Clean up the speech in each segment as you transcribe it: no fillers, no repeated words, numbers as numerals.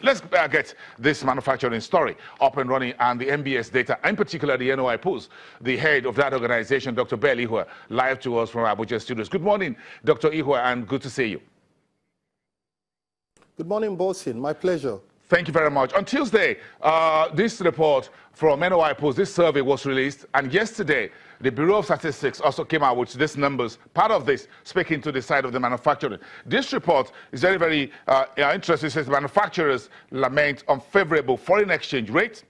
Let's get this manufacturing story up and running and the MBS data, in particular the NOIPolls. The head of that organization, Dr. Bell Ihua, live to us from Abuja studios. Good morning, Dr. Ihua, and good to see you. Good morning, Bosin. My pleasure. Thank you very much. On Tuesday, this report from NOIPolls, this survey was released, and yesterday, the Bureau of Statistics also came out with these numbers. Part of this speaking to the side of the manufacturing. This report is very, very interesting. It says manufacturers lament unfavorable foreign exchange rates,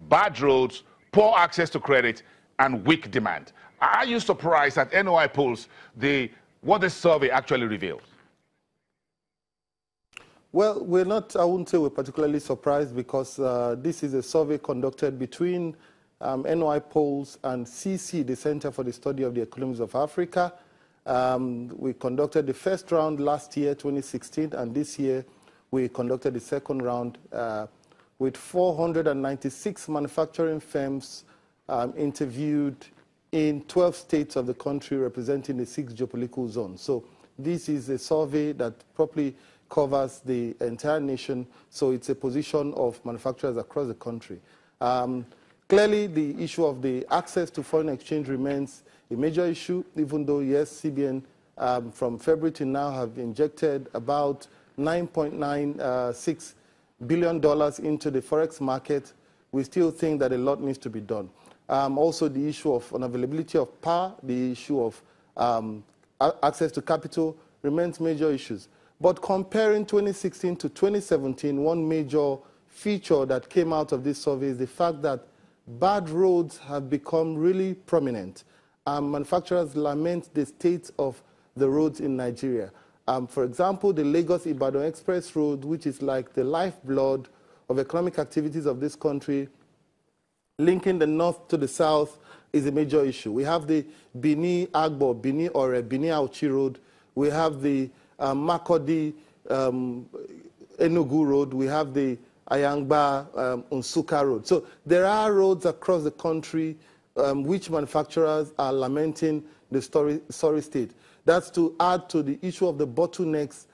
bad roads, poor access to credit, and weak demand. Are you surprised at NOIPolls, what this survey actually reveals? Well, we're not, I wouldn't say we're particularly surprised because this is a survey conducted between NOIPolls and CC, the Center for the Study of the Economies of Africa. We conducted the first round last year, 2016, and this year we conducted the second round with 496 manufacturing firms interviewed in 12 states of the country representing the 6 geopolitical zones. So this is a survey that properly covers the entire nation, so it's a position of manufacturers across the country. Clearly, the issue of the access to foreign exchange remains a major issue, even though, yes, CBN from February to now have injected about $9.96 billion into the forex market. We still think that a lot needs to be done. Also, the issue of unavailability of power, the issue of access to capital remains major issues. But comparing 2016 to 2017, one major feature that came out of this survey is the fact that bad roads have become really prominent. Manufacturers lament the state of the roads in Nigeria. For example, the Lagos-Ibadan Express Road, which is like the lifeblood of economic activities of this country, linking the north to the south, is a major issue. We have the Benin-Agbo, Benin-Ore, Benin-Auchi Road. We have the Makurdi Enugu Road. We have the Ayangba Unsuka Road. So there are roads across the country which manufacturers are lamenting the sorry state. That's to add to the issue of the bottlenecks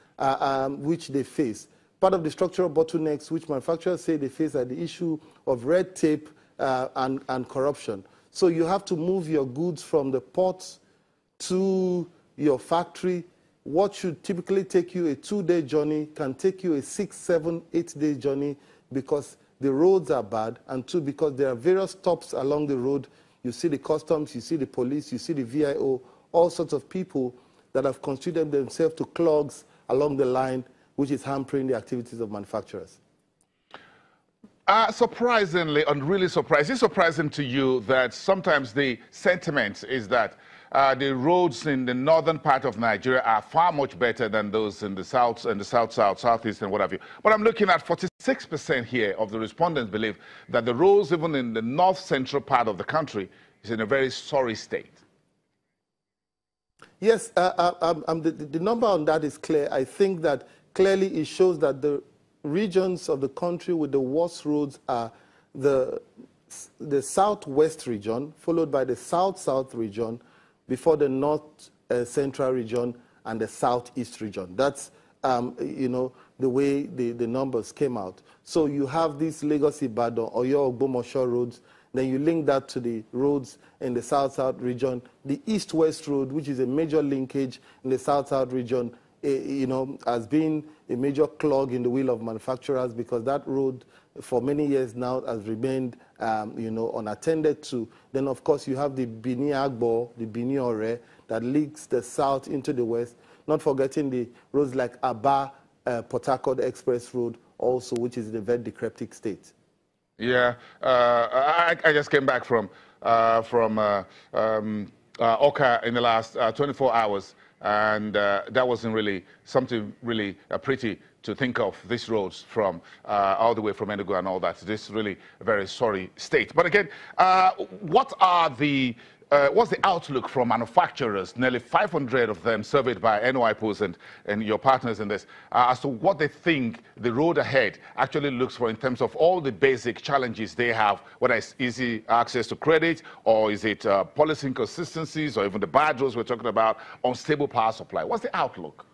which they face. Part of the structural bottlenecks which manufacturers say they face are the issue of red tape and corruption. So you have to move your goods from the ports to your factory. What should typically take you a 2-day journey can take you a 6, 7, 8-day journey because the roads are bad, and 2, because there are various stops along the road. You see the customs, you see the police, you see the VIO, all sorts of people that have constituted themselves to clogs along the line, which is hampering the activities of manufacturers. Surprisingly, and really surprising, is it surprising to you that sometimes the sentiment is that the roads in the northern part of Nigeria are far much better than those in the south, and the southeast, and what have you? But I'm looking at 46% here of the respondents believe that the roads, even in the north-central part of the country, is in a very sorry state. Yes, the number on that is clear. I think that clearly it shows that the regions of the country with the worst roads are the southwest region, followed by the south-south region, before the north central region and the southeast region. That's, you know, the way the numbers came out. So you have these Lagos-Ibadan, Oyo, Ogbomosho roads. Then you link that to the roads in the south-south region. The east-west road, which is a major linkage in the south-south region, you know, has been a major clog in the wheel of manufacturers because that road for many years now has remained, you know, unattended to. Then, of course, you have the Benin-Agbo, the Benin-Ore, that links the south into the west, not forgetting the roads like Aba, Port Harcourt Express Road also, which is in a very decrepit state. Yeah, I just came back from Oka in the last 24 hours. And that wasn't really something really pretty to think of, these roads from all the way from Enugu and all that. This is really a very sorry state. But again, what's the outlook from manufacturers, nearly 500 of them surveyed by NOIPolls and your partners in this, as to what they think the road ahead actually looks for in terms of all the basic challenges they have, whether it's easy access to credit, or is it policy inconsistencies, or even the bad roads we're talking about, unstable power supply. What's the outlook?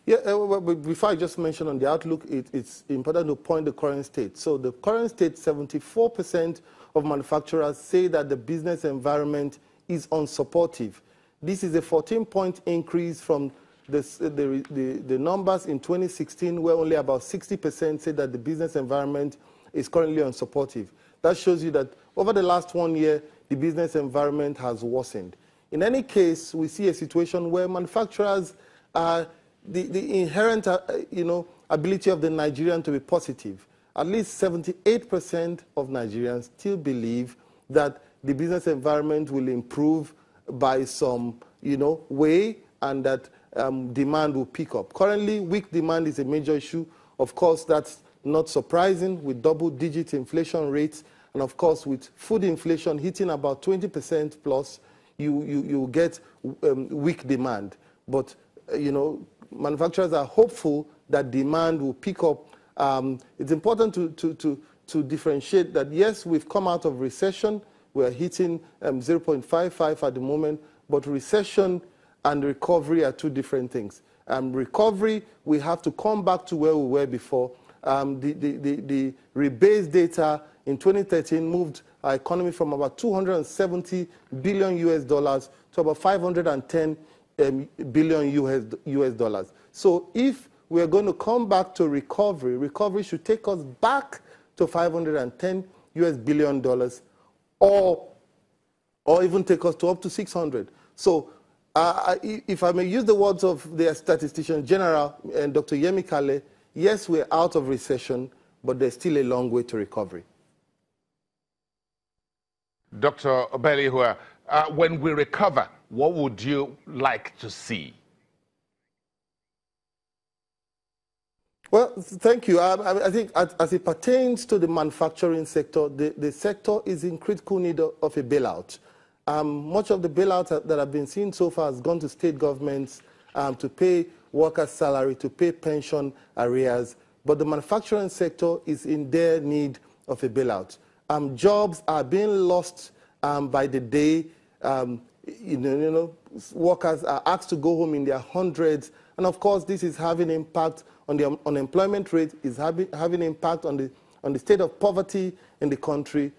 Yeah, but before I just mentioned on the outlook, it's important to point the current state. So the current state, 74% of manufacturers say that the business environment is unsupportive. This is a 14-point increase from the numbers in 2016, where only about 60% said that the business environment is currently unsupportive. That shows you that over the last 1 year, the business environment has worsened. In any case, we see a situation where manufacturers are the inherent ability of the Nigerian to be positive. At least 78% of Nigerians still believe that the business environment will improve by some way, and that demand will pick up. Currently, weak demand is a major issue. Of course, that's not surprising with double-digit inflation rates, and of course, with food inflation hitting about 20% plus, you get weak demand. But manufacturers are hopeful that demand will pick up. It's important to differentiate that, yes, we've come out of recession. We're hitting 0.55 at the moment, but recession and recovery are two different things. Recovery, we have to come back to where we were before. The rebase data in 2013 moved our economy from about $270 billion to about 510 billion US dollars. So if we're going to come back to recovery, recovery should take us back to 510 billion dollars, or even take us to up to 600. So if I may use the words of the statistician general and Dr. Yemi Kale, yes, we're out of recession, but there's still a long way to recovery. Dr. Belihua, when we recover, what would you like to see? Well, thank you. I think as it pertains to the manufacturing sector, the sector is in critical need of a bailout. Much of the bailouts that have been seen so far has gone to state governments to pay workers' salary, to pay pension arrears, but the manufacturing sector is in their need of a bailout. Jobs are being lost by the day. Workers are asked to go home in their hundreds, and of course, this is having impact on the unemployment rate, is having impact on the state of poverty in the country.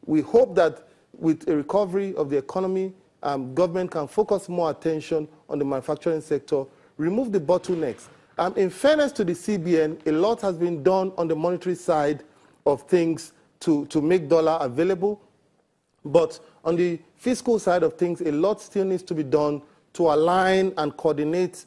We hope that with a recovery of the economy, government can focus more attention on the manufacturing sector, remove the bottlenecks. In fairness to the CBN, a lot has been done on the monetary side of things to make dollar available. But on the fiscal side of things, a lot still needs to be done to align and coordinate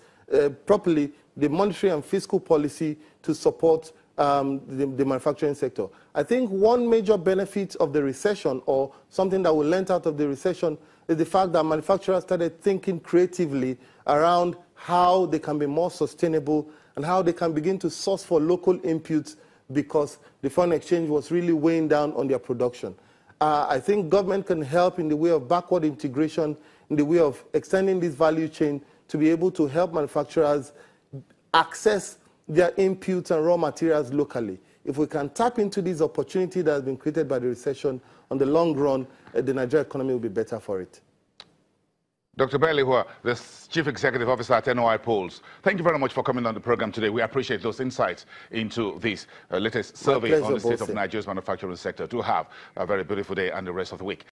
properly the monetary and fiscal policy to support the manufacturing sector. I think one major benefit of the recession, or something that we learned out of the recession, is the fact that manufacturers started thinking creatively around how they can be more sustainable and how they can begin to source for local inputs, because the foreign exchange was really weighing down on their production. I think government can help in the way of backward integration, in the way of extending this value chain to be able to help manufacturers access their inputs and raw materials locally. If we can tap into this opportunity that has been created by the recession, on the long run, the Nigerian economy will be better for it. Dr. Belihua, the Chief Executive Officer at NOIPolls, thank you very much for coming on the program today. We appreciate those insights into this latest survey on the state of Nigeria's manufacturing sector. Do have a very beautiful day and the rest of the week.